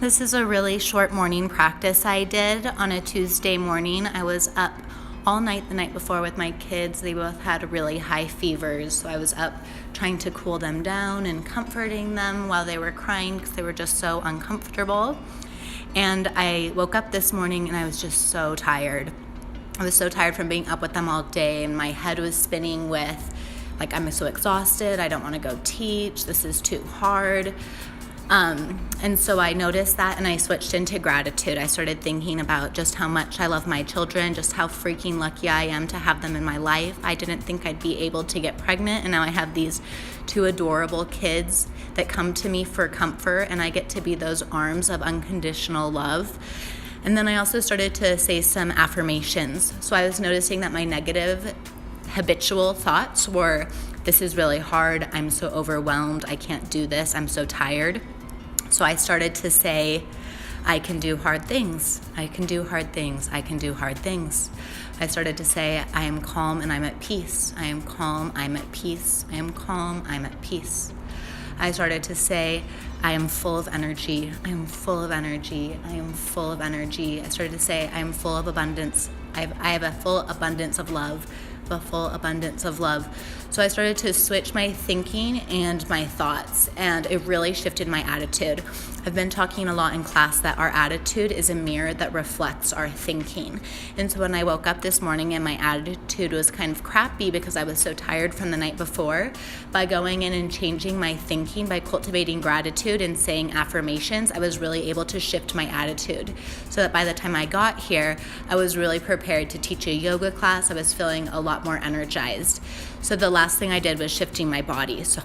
This is a really short morning practice I did on a Tuesday morning. I was up all night the night before with my kids. They both had really high fevers, so I was up trying to cool them down and comforting them while they were crying because they were just so uncomfortable. And I woke up this morning and I was just so tired. I was so tired from being up with them all day, and my head was spinning with, like, I'm so exhausted, I don't want to go teach, this is too hard. And so I noticed that and I switched into gratitude. I started thinking about just how much I love my children, just how freaking lucky I am to have them in my life. I didn't think I'd be able to get pregnant, and now I have these two adorable kids that come to me for comfort, and I get to be those arms of unconditional love. And then I also started to say some affirmations. So I was noticing that my negative habitual thoughts were, this is really hard, I'm so overwhelmed, I can't do this, I'm so tired. So I started to say, I can do hard things, I can do hard things, I can do hard things. I started to say, I am calm and I'm at peace, I am calm, I'm at peace, I am calm, I'm at peace. I started to say, I am full of energy, I am full of energy, I am full of energy. I started to say, I am full of abundance, I have a full abundance of love, a full abundance of love. So I started to switch my thinking and my thoughts, and it really shifted my attitude. I've been talking a lot in class that our attitude is a mirror that reflects our thinking. And so when I woke up this morning and my attitude was kind of crappy because I was so tired from the night before, by going in and changing my thinking, by cultivating gratitude and saying affirmations, I was really able to shift my attitude so that by the time I got here, I was really prepared to teach a yoga class. I was feeling a lot more energized. So the last thing I did was shifting my body. So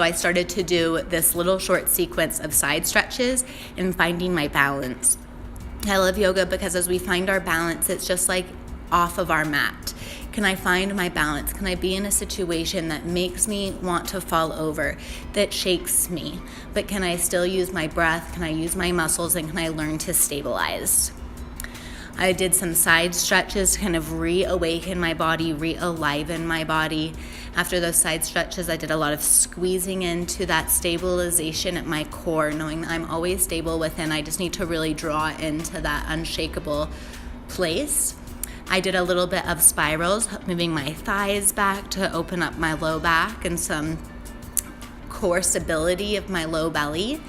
I started to do this little short sequence of side stretches and finding my balance. I love yoga because as we find our balance, it's just like off of our mat. Can I find my balance? Can I be in a situation that makes me want to fall over, that shakes me? But can I still use my breath? Can I use my muscles? And can I learn to stabilize? I did some side stretches to kind of reawaken my body, re-aliven my body. After those side stretches, I did a lot of squeezing into that stabilization at my core, knowing that I'm always stable within. I just need to really draw into that unshakable place. I did a little bit of spirals, moving my thighs back to open up my low back and some core stability of my low belly.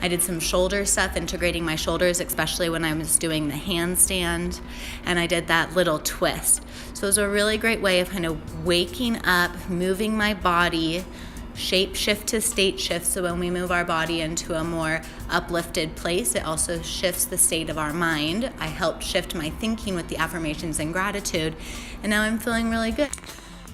I did some shoulder stuff, integrating my shoulders, especially when I was doing the handstand, and I did that little twist. So it was a really great way of kind of waking up, moving my body, shape shift to state shift. So when we move our body into a more uplifted place, it also shifts the state of our mind. I helped shift my thinking with the affirmations and gratitude, and now I'm feeling really good.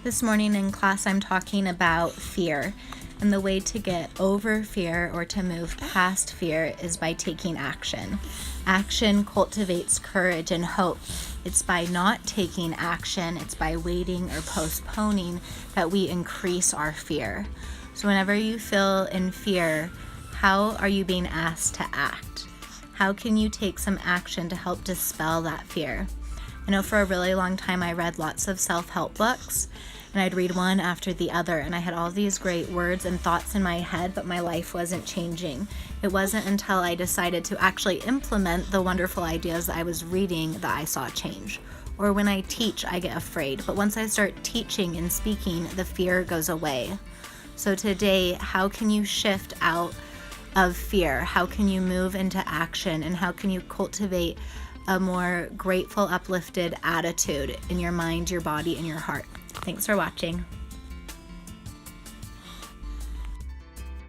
This morning in class, I'm talking about fear. And the way to get over fear or to move past fear is by taking action. Action cultivates courage and hope. It's by not taking action, it's by waiting or postponing that we increase our fear. So whenever you feel in fear, how are you being asked to act? How can you take some action to help dispel that fear? I know for a really long time I read lots of self-help books, and I'd read one after the other, and I had all these great words and thoughts in my head, but my life wasn't changing. It wasn't until I decided to actually implement the wonderful ideas that I was reading that I saw change. Or when I teach, I get afraid, but once I start teaching and speaking, the fear goes away. So today, how can you shift out of fear? How can you move into action? And how can you cultivate a more grateful, uplifted attitude in your mind, your body, and your heart? Thanks for watching.